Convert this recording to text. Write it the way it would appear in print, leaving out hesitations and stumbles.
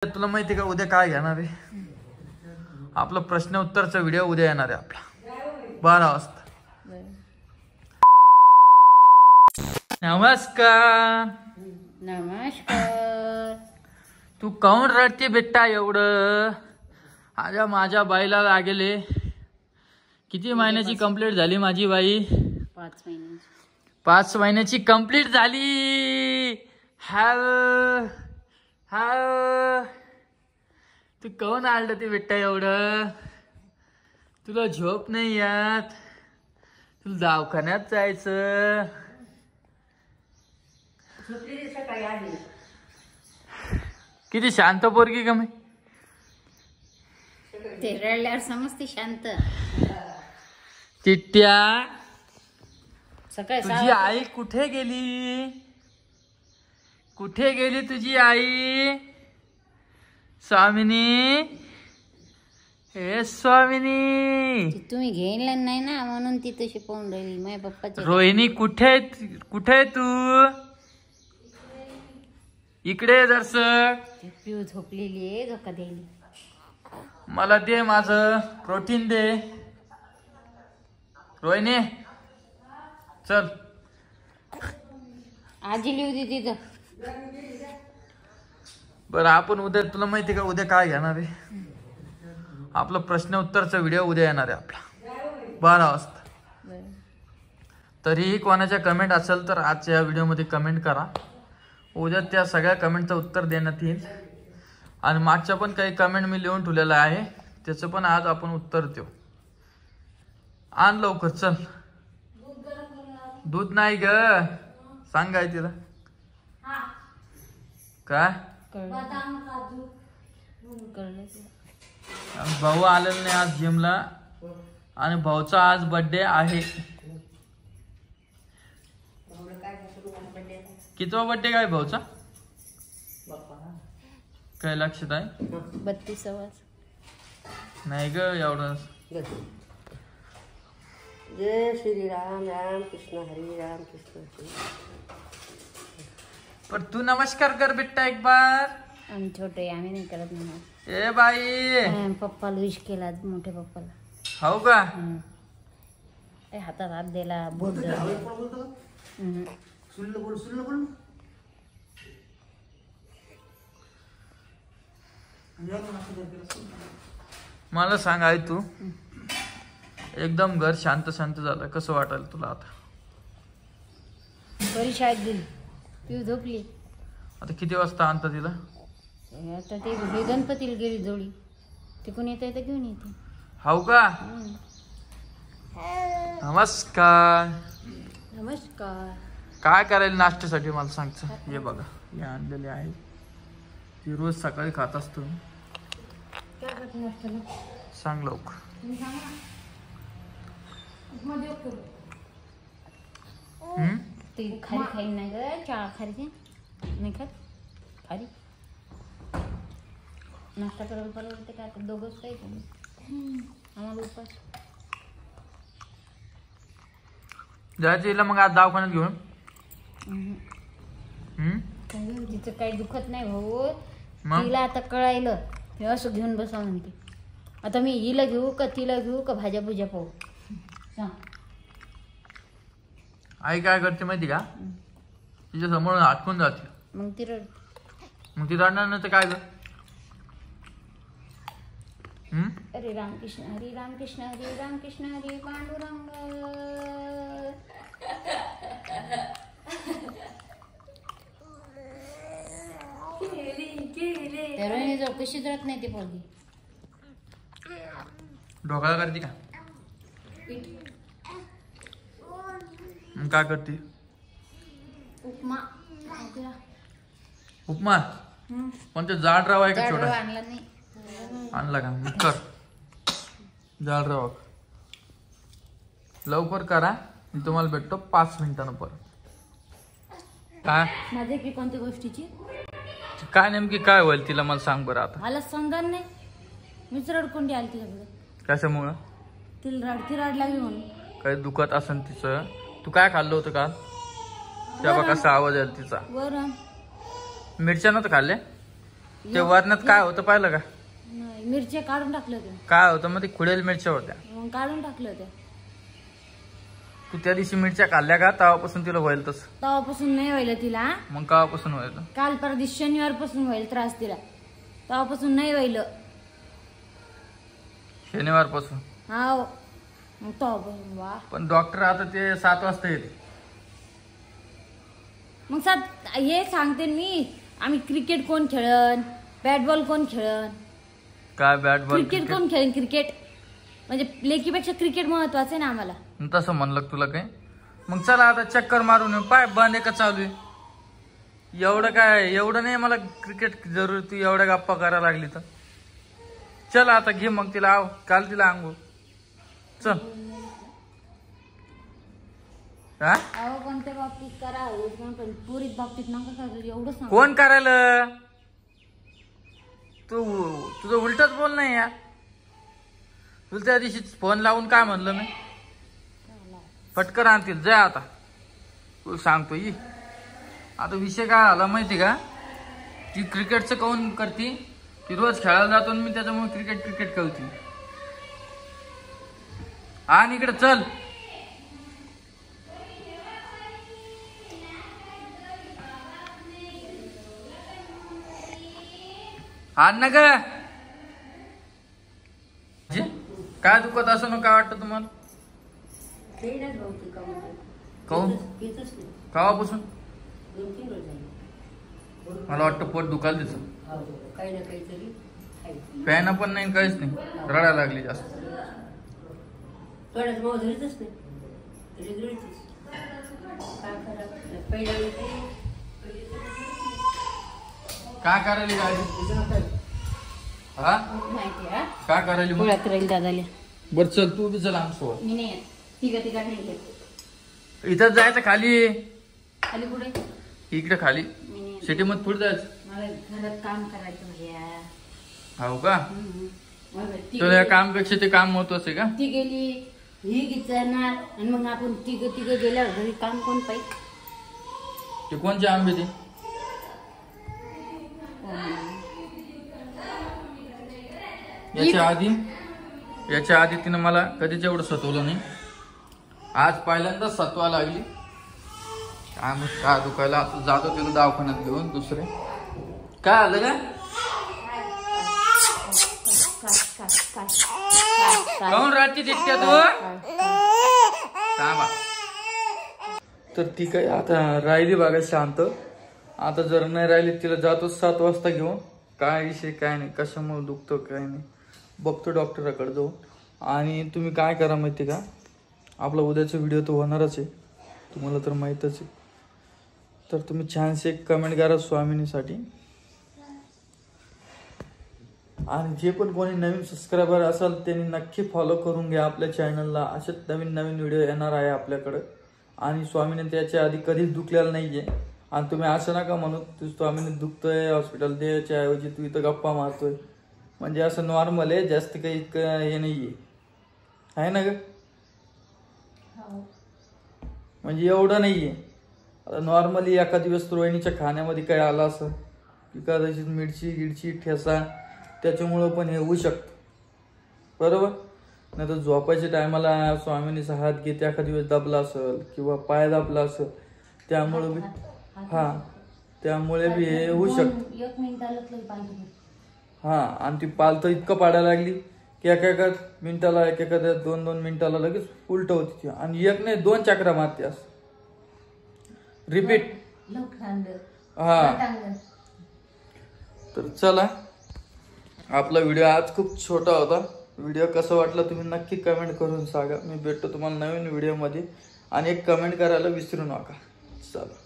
तुला माहिती का उद्या काय घेणार आहे? आपला प्रश्न उत्तरचा व्हिडिओ उद्या येणार आहे आपला 12 वाजता. नमस्कार. नमस्कार. तू काऊन रडते बेटा एवढं? आजा माझ्या बाईला लागेले. किती महिन्याची कंप्लीट झाली माझी बाई? 5 महिन्याची. 5 महिन्याची कंप्लीट झाली. हा तू कोण आलत ते बेटा एवढं? तुला झोप नाही येत? तुला दवाखान्यात जायचं. किती शांत पोरगी का मी? ते रडल्यावर समजते शांत. चिट्ट्या सकाळी तुझी आई कुठे गेली? कुठे गेली तुझी आई? स्वामिनी, हे स्वामिनी. तुम्ही घेईन नाही ना म्हणून ती तशी पाहून राहिली. माझ्या पप्पाची रोहिणी कुठे कुठे तू? इकडे दर्शक. पिऊ झोपलेली आहे. झोका द्यायली. मला दे माझं प्रोटीन दे. रोहिणी चल. आजी लिहू दे तिथं. बरं आपण उद्या, तुला माहिती का उद्या काय घेणार आहे? आपला प्रश्न उत्तरचा व्हिडिओ उद्या येणार आहे आपला 12 वाजता. तरीही कोणाच्या कमेंट असेल तर आजच्या या व्हिडिओमध्ये कमेंट करा. उद्या त्या सगळ्या कमेंटचं उत्तर देण्यात येईल. आणि मागच्या पण काही कमेंट मी लिहून ठेवलेलं आहे, त्याचं पण आज आपण उत्तर देऊ. आण लवकर चल. दूध नाही ग, सांग काय तिला. काय भाऊ आलेला नाही आज जिमला, आणि भाऊचा आज बर्थडे आहे. कितवा बर्थडे काय भाऊचा? काय लक्षात आहे? 32वा. नाही ग एवढं. जय श्री राम. राम कृष्ण हरी. राम कृष्ण हरी. पर तू नमस्कार कर बेटा एक बार. आम्ही छोटे, आम्ही नाही करत म्हणून. ए बाई, पप्पाला विश केला, मोठ्या पप्पाला. हो का? हातात हात दिला, बोट मला सांग आई, तू एकदम घर शांत शांत झालं, कसं वाटेल तुला आता? बरी शाळेत गेली. पिऊ झोपली. आता किती वाजता आणता तिला? आता ते हे गणपतीला गेली जोडी. तिकून येता येतं घेऊन येते. हो का? नमस्कार. नमस्कार. काय करायला नाश्त्यासाठी मला सांगचं? हे बघा, हे आणलेले आहे. ती रोज सकाळी खात असतो. सांग लवकर. ते खारी खाईन नाही ग. चहा खारी नाही खात. खारी नाश्ता करायला परवडते का? दोघंच काही आम्हाला उपास. जायचं हिला मग आज दवाखान्यात घेऊन. तिचं काही दुखत नाही भाऊ. मग? तिला आता कळायलं. मी असं घेऊन बसा म्हणते. आता मी हिला घेऊ का तिला घेऊ का भाज्या भुज्या पाहू? सांग. आई काय करते माहिती का? तिच्या समोर आटकून जाते. मग ती रड. मग ती रडणार नाही तर काय ग? हरे रामकृष्ण हरी. रामकृष्ण हरी. रामकृष्ण हरी. पांडुरंग. तर कशीच राहत नाही ती पोरगी. ढोकळा करते का? काय करते? उपमा. उपमा. पण ते जाड रवा आहे का छोटा? आणला नाही. आणला का? मग कर जाड रवा. लवकर करा, मी तुम्हाला भेटतो 5 मिनिटांना परत. काय माझे की कोणत्या गोष्टीची? काय नेमकी काय होईल तिला मला सांग बरं आता. मला समजा नाही. मीच रडकोंडी आली तिच्याकडे. कशामुळं? तिला रडती रड लागली म्हणून. काही दुखत असेल तिचं. तू काय खाल्लं होतं का? त्या बघा कसा आवाज आहे तिचा. वरण. मिरच्या नव्हतं खाल्ले? ते वरणात काय होतं पाहिलं का? नाही, मिरच्या काढून टाकल्या होत्या. काय होतं मग ते खुडेल मिरच्या होत्या. मग काढून टाकल्या होत्या. तू त्या दिवशी मिरच्या खाल्ल्या का तेव्हापासून तिला होईल तसं? तेव्हापासून नाही व्हायला तिला. मग केव्हापासून होईल? काल परवा शनिवार पासून होईल त्रास तिला. तेव्हापासून नाही व्हायला. शनिवार पासून? हा. मग तेव्हापासून वा. पण डॉक्टर आता ते 7 वाजता येते. मग हे सांगते मी, आम्ही क्रिकेट कोण खेळन, बॅट बॉल कोण खेळन. काय बॅट बॉल? क्रिकेट कोण खेळन? क्रिकेट म्हणजे लेकीपेक्षा क्रिकेट महत्वाचं आहे ना आम्हाला. तसं म्हणलं तुला काय? मग चला आता चक्कर मारून येऊ. पाय बंद आहे का चालू आहे? एवढं काय, एवढं नाही मला क्रिकेट जरूर. तू एवढ्या गप्पा करायला लागली तर चल आता घे मग तिला. काल तिला अंघोळ. चल. हा? अहो कोणत्या बाबतीत करा, पण पुरीत बाबतीत नका करू. एवढं सांग. कोण करायला? तुझं उलटच बोल नाही यार. तुला त्या दिवशी फोन लावून काय म्हणलं मी? फटकर आणतील जाय आता. तू सांगतो ही. आता विषय काय आला माहिती का? ती क्रिकेटचं काऊन करते? ती रोज खेळायला जातो मी त्याच्यामुळे क्रिकेट खेळते. आणि इकडे चल. आण ना ग. काय दुखत असं ना? काय वाटतं तुम्हाला? काऊन? कावापासून? मला वाटतं पोट दुखायला दिसत. काही ना काहीतरी प्यायना पण नाही, काहीच नाही. रडायला लागली जास्त. थोड्याच भाऊ धरीतच नाही. काय करायली गाडी? हा? काय करायली मग? करायला दादाला. बर चल तू बी चल आमसोबत. मी नाही तिघा नाही. इथं जायचं खाली. खाली कुठे? इकडे खाली मी नाही. सिटी मध्ये पुढे जायचं. मला घरात काम करायचं भैया. हो का? तुला या कामपेक्षा ते काम महत्वाचं आहे का? ती गेली, ही विचारणार आणि मग आपण तिघ गेल्यावर घरी काम कोण पाहिजे? ते कोणचे आंबे ते? याच्या आधी तिनं मला कधीच एवढं सतवलं नाही. आज पहिल्यांदा सतवा लागली. काय दुखायला. आता जातो तिला दवाखान्यात घेऊन. दुसरे काय आलं का? काऊन राहते तितक्या तू? थांबा. तर ठीक आहे. आता राहिली बघा शांत. आता जर नाही राहिली तिला जातो 7 वाजता घेऊन. काय विषय काय नाही, कशामुळे दुखतो काय नाही बघतो डॉक्टराकडे जाऊ. आणि तुम्ही काय करा माहिती का? आपला उद्याचा व्हिडिओ तो होणारच आहे, तुम्हाला तर माहीतच आहे. तर तुम्ही छानसे एक कमेंट करा स्वामिनीसाठी. आणि जे पण कोणी नवीन सबस्क्रायबर असाल त्यांनी नक्की फॉलो करून घ्या आपल्या चॅनलला. असेच नवीन व्हिडिओ येणार आहे आपल्याकडे. आणि स्वामीने त्याच्या आधी कधीच दुखलेलं नाहीये. आणि तुम्ही असं नका म्हणू तू स्वामीने दुखतोय हॉस्पिटल द्यायच्या ऐवजी तू इथं गप्पा मारतोय. म्हणजे असं नॉर्मल आहे, जास्त काही इतकं हे नाहीये, आहे ना ग? म्हणजे एवढं नाहीये. आता नॉर्मली एका दिवस रोहिणीच्या खाण्यामध्ये काय आलं असं की कदाचित मिरची गिरची ठेसा, त्याच्यामुळं पण हे होऊ शकतं. बरोबर? नाही तर झोपायच्या टायमाला स्वामीनीचा हात घेते एका दिवस दाबला असेल किंवा पाय दाबला असेल, त्यामुळे बी त्यामुळे बी हे होऊ शकतं. हा. आणि ती पालतं इतकं पाडायला लागली की एका मिनिटाला एका 2-2 मिनिटाला लगेच उलट होती. आणि एक नाही 2 चक्रा मारते असं रिपीट. हा. तर चला, आपला व्हिडिओ आज खूप छोटा होता. व्हिडिओ कसा वाटला तुम्ही नक्की कमेंट करून सांगा. मी भेटतो तुम्हाला नवीन व्हिडिओमध्ये. आणि एक कमेंट करायला विसरू नका. चला.